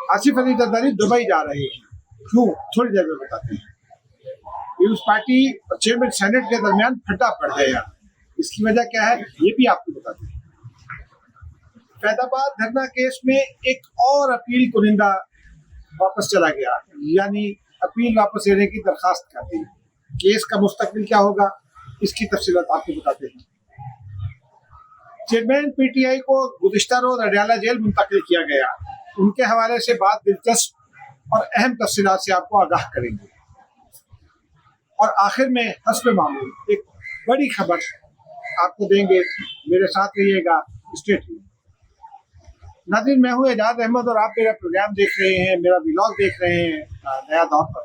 Asif Ali Zardari Dubai जा रहे हैं, क्यों थोड़ी देर में बताते हैं। पीपल्स पार्टी और चेयरमैन सेनेट के दरमियान फटा पड़ गया, इसकी वजह क्या है ये भी आपको बताते हैं। फैजाबाद धरना केस में एक और अपील कुनिंदा वापस चला गया, यानी अपील वापस लेने की दरखास्त कर दी। केस का मुस्तकबिल क्या होगा इसकी तफसीलात आपको बताते हैं। चेयरमैन पीटीआई को गुज़िश्ता रोज अडयाला जेल मुंतकिल किया गया, उनके हवाले से बात दिलचस्प और अहम तफसीलात से आपको आगाह करेंगे। और आखिर में हस्ब मामूल एक बड़ी खबर आपको देंगे, मेरे साथ रहिएगा, स्टे ट्यून्ड। नाज़रीन, मैं हूँ एजाज अहमद और आप मेरा प्रोग्राम देख रहे हैं, मेरा व्लॉग देख रहे हैं नया दौर पर।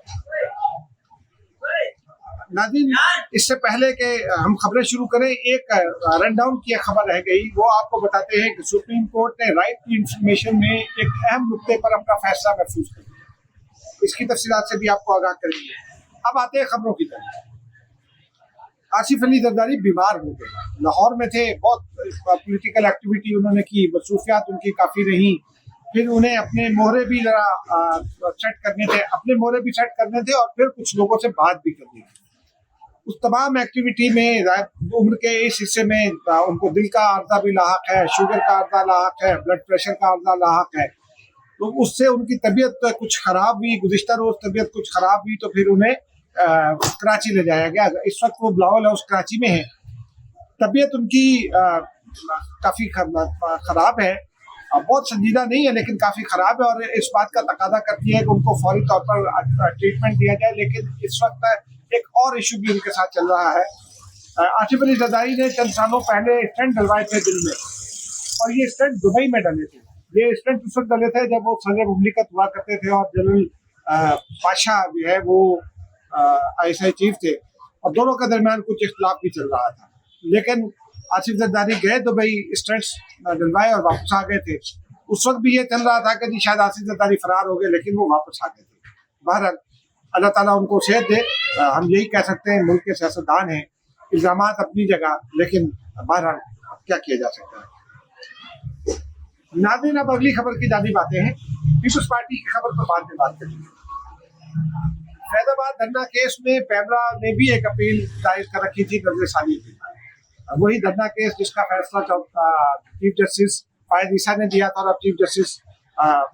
नाज़रीन, इससे पहले कि हम खबरें शुरू करें, एक रन डाउन की खबर रह गई, वो आपको बताते हैं कि सुप्रीम कोर्ट ने राइट टू इंफॉर्मेशन में एक अहम नुक्ते पर अपना फैसला महफूज कर दिया। इसकी तफसीलात से भी आपको आगाह करेंगे। अब आते हैं खबरों की तरफ। आसिफ अली जरदारी बीमार हो गए, लाहौर में थे, बहुत पॉलिटिकल एक्टिविटी उन्होंने की, मसरूफियात उनकी काफ़ी रही। फिर उन्हें अपने मोहरे भी जरा सेट करने थे, और फिर कुछ लोगों से बात भी करनी थी। उस तमाम एक्टिविटी में उम्र के इस हिस्से में उनको दिल का अर्जा भी लाहक है, शुगर का अर्जा लाहक है, ब्लड प्रेशर का अर्जा लाहक है। तो उससे उनकी तबीयत कुछ ख़राब हुई, गुज़िश्ता रोज़ तबीयत कुछ ख़राब हुई, तो फिर उन्हें कराची ले जाया गया। इस वक्त वो बिलावल हाउस कराची में है। तबीयत उनकी काफ़ी ख़राब है, बहुत संजीदा नहीं है लेकिन काफ़ी ख़राब है, और इस बात का तकादा करती है कि उनको फौरी तौर पर ट्रीटमेंट दिया जाए। लेकिन इस वक्त एक और इशू भी उनके साथ चल रहा है। आसिफ अली जरदारी ने चंद सालों पहले स्टंट डलवाए थे दिल में, और ये स्टंट दुबई में डले थे। ये स्टंट उस वक्त डले थे जब वो सदर मुमलिकत हुआ करते थे, और जनरल पाशा जो है वो ISI चीफ थे, और दोनों के दरमियान कुछ इख्तिलाफ भी चल रहा था। लेकिन आसिफ जरदारी गए दुबई, स्टंट्स डलवाए और वापस आ गए थे। उस वक्त भी ये चल रहा था कि शायद आसिफ जरदारी फरार हो गए, लेकिन वो वापस आ गए थे। बहरहाल अल्लाह ताला उनको सेहत दे, हम यही कह सकते हैं। मुल्क के सियासतदान हैं, इल्ज़ामात अपनी जगह, लेकिन बहरहाल क्या किया जा सकता है। नाज़रीन, अब अगली खबर की जानिब आते हैं। पीपल्स पार्टी की खबर पर बाद में बात करेंगे। फैजाबाद धरना केस में पैमरा ने भी एक अपील दायर कर रखी थी नजरसानी की। वही धरना केस जिसका फैसला चीफ जस्टिस फायद ईसा ने दिया था, और अब चीफ जस्टिस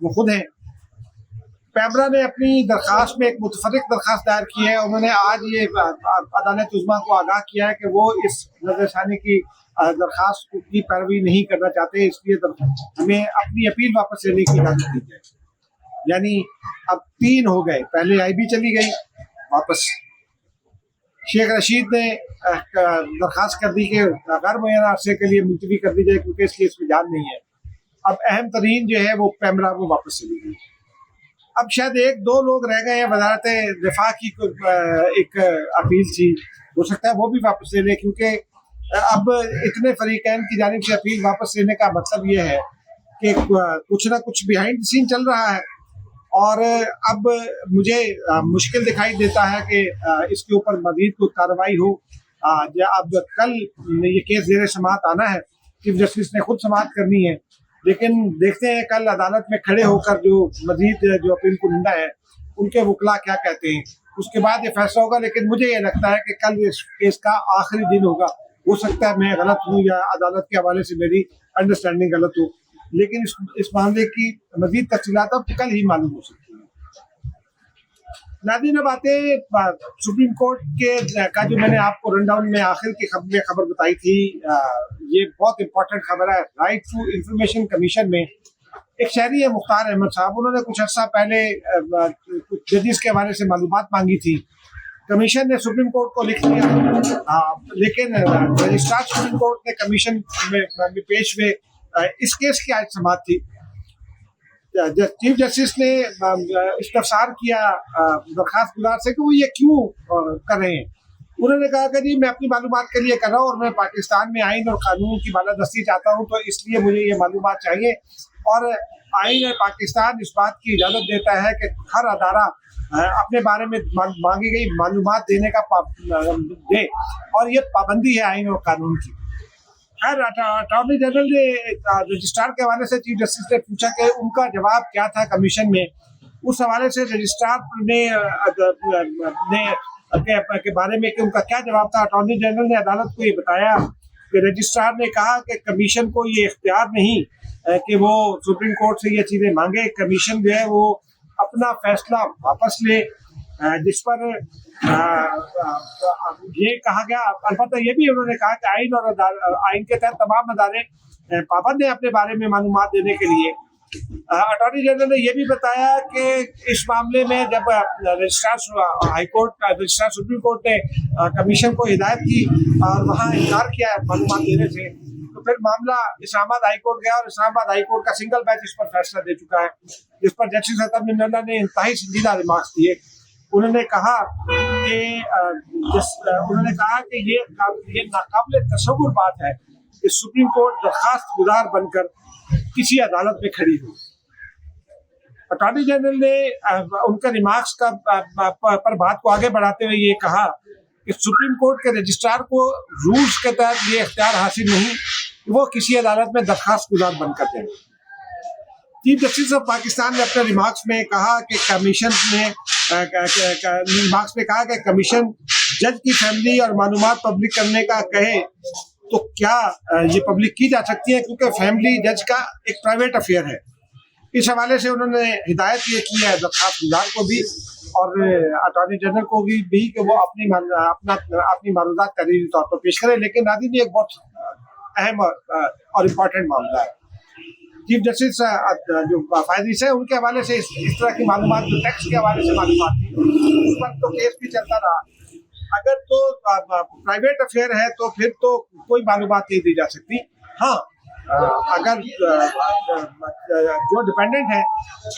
वो खुद हैं। पैमरा ने अपनी दरखास्त में एक मुतफर्रिक दरखास्त दायर की है। उन्होंने आज ये अदालत उज़्मा को आगाह किया है कि वो इस नजरसानी की दरखास्त की पैरवी नहीं करना चाहते, इसलिए हमें अपनी अपील वापस लेने की इजाज़त दी जाए। यानी अब 3 हो गए, पहले IB चली गई वापस। शेख रशीद ने दरखास्त कर दी कि गैर मुअय्यना अरसे के लिए मुलतवी कर दी जाए, क्योंकि इस केस में जान नहीं है। अब अहम तरीन जो है वो पैमरा वो वापस चली गई। अब शायद 1-2 लोग रह गए हैं। वज़ारत दिफा की एक अपील थी, हो सकता है वो भी वापस ले लें, क्योंकि अब इतने फरीकैन की जानिब से अपील वापस लेने का मतलब ये है कि कुछ ना कुछ बिहाइंड द सीन चल रहा है। और अब मुझे मुश्किल दिखाई देता है कि इसके ऊपर मज़ीद कोई कार्रवाई हो। अब कल ये केस ज़ेर समाअत आना है, चीफ जस्टिस ने खुद समाअत करनी है, लेकिन देखते हैं कल अदालत में खड़े होकर जो मज़ीद जो अपील कुनिंदा है उनके वकला क्या कहते हैं, उसके बाद ये फैसला होगा। लेकिन मुझे ये लगता है कि कल इस केस का आखिरी दिन होगा। हो सकता है मैं गलत हूँ या अदालत के हवाले से मेरी अंडरस्टैंडिंग गलत हो, लेकिन इस मामले की मज़ीद तफसीलात अब कल ही मालूम हो सकती है। नाज़रीन, अब आते सुप्रीम कोर्ट के का जो मैंने आपको रन डाउन में आखिर की खबर बताई थी, ये बहुत इंपॉर्टेंट खबर है। राइट टू इंफॉर्मेशन कमीशन में एक शहरी है मुख्तार अहमद साहब, उन्होंने कुछ अर्सा पहले कुछ जजेस के हवाले से मालूमात मांगी थी। कमीशन ने सुप्रीम कोर्ट को लिख दिया, लेकिन रजिस्ट्रार सुप्रीम कोर्ट ने कमीशन में पेश हुए। इस केस की आज समाअत थी। चीफ जस्टिस ने इस्तफसार किया दरखास्त गुजार से कि वो ये क्यों कर रहे हैं। उन्होंने कहा कि जी मैं अपनी मालूमात के लिए कर रहा हूँ, और मैं पाकिस्तान में आइन और कानून की बालादस्ती चाहता हूँ, तो इसलिए मुझे ये मालूमात चाहिए। और आइन पाकिस्तान इस बात की इजाज़त देता है कि हर अदारा अपने बारे में मांगी गई मालूमात देने का दे, और ये पाबंदी है आइन और कानून की। खैर अटॉर्नी जनरल ने रजिस्ट्रार के हवाले से चीफ जस्टिस ने पूछा कि उनका जवाब क्या था कमीशन में। उस हवाले से रजिस्ट्रार ने के बारे में कि उनका क्या जवाब था, अटॉर्नी जनरल ने अदालत को ये बताया कि रजिस्ट्रार ने कहा कि कमीशन को ये इख्तियार नहीं कि वो सुप्रीम कोर्ट से ये चीज़ें मांगे। कमीशन जो है वो अपना फैसला वापस ले, जिस पर ये कहा गया। अलबत्ता ये भी उन्होंने कहा कि आइन और आइन के तहत तमाम अदारे पाबंद है अपने बारे में मालूमात देने के लिए। अटॉर्नी जनरल ने यह भी बताया कि इस मामले में जब registrar high court registrar supreme court ने कमीशन को हिदायत की और वहाँ इनकार किया मालूमात देने से, तो फिर मामला इस्लामाबाद हाईकोर्ट गया और इस्लामाबाद हाईकोर्ट का सिंगल बेंच इस पर फैसला दे चुका है, जिस पर जस्टिस अतर मिन्नल्ला ने इंतहाई संजीदा रिमार्क्स दिए। उन्होंने कहा कि ये नाकाबिले तसव्वुर बात है कि सुप्रीम कोर्ट दरखास्त गुजार बनकर किसी अदालत में खड़ी हुई। अटॉर्नी जनरल ने उनके रिमार्क्स पर बात को आगे बढ़ाते हुए ये कहा कि सुप्रीम कोर्ट के रजिस्ट्रार को रूल्स के तहत ये इख्तियार हासिल नहीं कि वो किसी अदालत में दरखास्त गुजार बनकर दें। चीफ जस्टिस ऑफ पाकिस्तान ने अपने रिमार्क्स में कहा कि कमीशन जज की फैमिली और मालूमात पब्लिक करने का कहे तो क्या ये पब्लिक की जा सकती है, क्योंकि फैमिली जज का एक प्राइवेट अफेयर है। इस हवाले से उन्होंने हिदायत ये की है दरखास्त गुजार को भी और अटॉर्नी जनरल को भी कि वो अपनी मालूमात तहरीरी तौर पर पेश करें। लेकिन नाज़रीन, ये एक बहुत अहम और इम्पोर्टेंट मामला है। चीफ जस्टिस जो फायदीस है उनके हवाले से इस तरह की मालूमात जो टैक्स के हवाले से मालूमात थी उस पर तो केस भी चलता रहा। अगर तो प्राइवेट अफेयर है तो फिर तो कोई मालूमात नहीं दी जा सकती। हाँ, अगर जो डिपेंडेंट है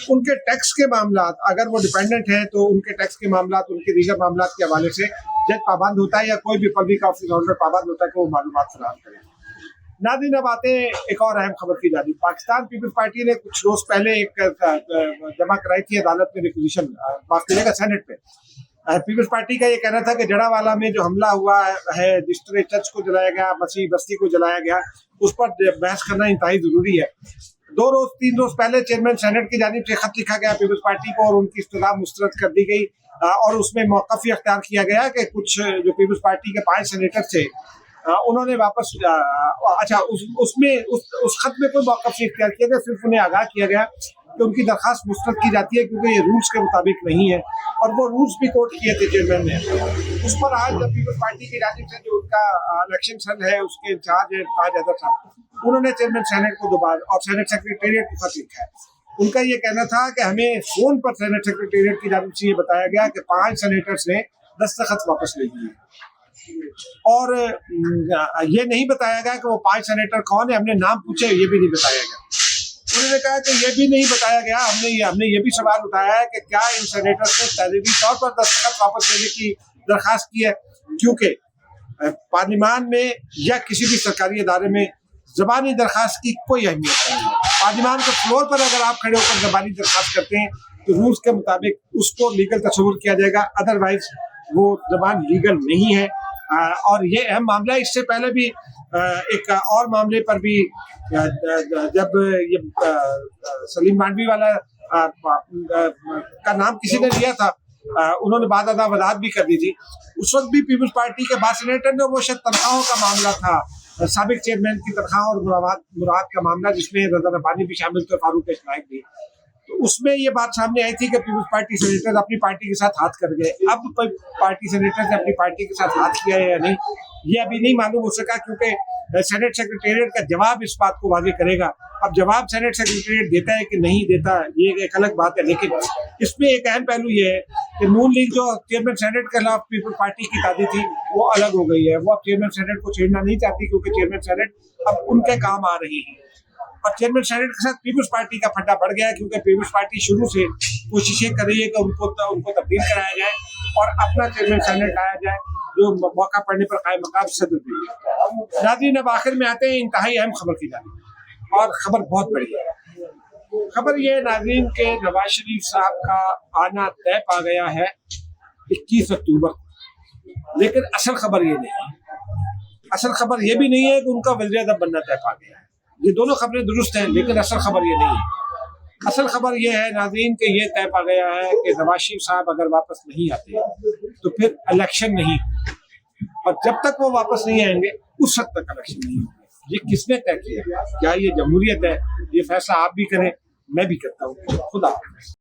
उनके टैक्स के मामला, अगर वो डिपेंडेंट है तो उनके टैक्स के मामला, उनके दीगर मामला के हवाले से जज पाबंद होता है या कोई भी पब्लिक ऑफिस होल्डर पाबंद होता है कि वो मालूमात फराहम करे। नाज़रीन, अब आते एक और अहम खबर की जानिब। पाकिस्तान पीपल्स पार्टी ने कुछ रोज पहले एक जमा कराई थी अदालत में रिक्विजिशन, माफ कीजिएगा, सेनेट पे। पीपल्स पार्टी का ये कहना था कि जड़ावाला में जो हमला हुआ है, जिस तरह चर्च को जलाया गया, मसीह बस्ती को जलाया गया, उस पर बहस करना इंतहाई जरूरी है। 3 रोज पहले चेयरमैन सेनेट की जानिब से खत लिखा गया पीपल्स पार्टी को और उनकी इस्तदा मुस्तरद कर दी गई और उसमें मौक़िफ़ अख्तियार किया गया कि कुछ जो पीपल्स पार्टी के 5 सेनेटर थे उन्होंने वापस उस खत में कोई मौक़िफ़ नहीं इख्तियार किया गया, सिर्फ उन्हें आगाह किया गया कि उनकी दरखास्त मुस्तरद की जाती है क्योंकि ये रूल्स के मुताबिक नहीं है, और वो रूल्स भी कोट किए थे चेयरमैन ने। उस पर आज जब पीपल्स पार्टी की जानिब से जो उनका इलेक्शन सेल है उसके इंचार्ज है ताज हैदर साहब, उन्होंने चेयरमैन सेनेट को दोबारा और सेनेट सेक्रेटेरिएट को खत लिखा है। उनका ये कहना था कि हमें फोन पर सेनेट सेक्रेटेरिएट की जानिब से ये बताया गया कि 5 सेनेटर्स ने दस्तखत वापस ले लिए और ये नहीं बताया गया कि वो 5 सेनेटर कौन है, हमने नाम पूछे ये भी नहीं बताया गया। उन्होंने कहा कि ये भी नहीं बताया गया, हमने ये भी सवाल उठाया है कि क्या इन सेनेटर्स ने तहरीरी तौर पर दस्तखत वापस लेने की दरखास्त की है, क्योंकि पार्लियामान में या किसी भी सरकारी इदारे में ज़बानी दरखास्त की कोई अहमियत नहीं है। पार्लियामान के फ्लोर पर अगर आप खड़े होकर ज़बानी दरखास्त करते हैं तो रूल्स के मुताबिक उसको लीगल तस्वुर किया जाएगा, अदरवाइज वो ज़बान लीगल नहीं है। और ये अहम मामला है। इससे पहले भी एक और मामले पर भी जब ये सलीम मांडवी वाला का नाम किसी ने लिया था, उन्होंने बाद वजाहत भी कर दी थी, उस वक्त भी पीपल्स पार्टी के 5 सेनेटर ने, वो शायद तनख्वाहों का मामला था, साबिक चेयरमैन की तनख्वाह और मुराद का मामला जिसमें रज़ा रब्बानी भी शामिल थे, फारूक नाइक भी, तो उसमें ये बात सामने आई थी कि पीपल्स पार्टी सेनेटर अपनी पार्टी के साथ हाथ कर गए। अब कोई पार्टी सेनेटर ने अपनी पार्टी के साथ हाथ किया है या नहीं, ये अभी नहीं मालूम हो सका, क्योंकि सेनेट सेक्रेटेरिएट का जवाब इस बात को वाज़ेह करेगा। अब जवाब सेनेट सेक्रेटेरिएट देता है कि नहीं देता, ये एक अलग बात है। लेकिन इसमें एक अहम पहलू ये है कि नून लीग जो चेयरमैन सेनेट के खिलाफ पीपल्स पार्टी की तादी थी वो अलग हो गई है। वो अब चेयरमैन सेनेट को छेड़ना नहीं चाहती, क्योंकि चेयरमैन सेनेट अब उनके काम आ रही है। और चेयरमैन सेनेट के साथ पीपल्स पार्टी का फड्डा बढ़ गया है, क्योंकि पीपल्स पार्टी शुरू से कोशिशें कर रही है कि उनको तब्दील कराया जाए और अपना चेयरमैन सेनेट लाया जाए जो मौका पड़ने पर कायम मकाम सदर भी। नाज़रीन, अब आखिर में आते हैं इंतहाई अहम खबर की जानिब, और खबर बहुत बड़ी है। खबर ये नाज़रीन के नवाज शरीफ साहब का आना तय पा गया है 21 अक्टूबर को, लेकिन असल खबर ये नहीं। असल खबर ये भी नहीं है कि उनका वज़ीर-ए-आज़म बनना तय पा गया है। ये दोनों खबरें दुरुस्त हैं, लेकिन असल खबर ये नहीं है। असल खबर ये है नाज़रीन कि ये तय पा गया है कि नवाज शरीफ साहब अगर वापस नहीं आते तो फिर इलेक्शन नहीं, और जब तक वो वापस नहीं आएंगे उस हद तक इलेक्शन नहीं होगा। ये किसने तय किया? क्या ये जमहूरियत है? ये फैसला आप भी करें, मैं भी करता हूँ। खुदा हाफ़िज़।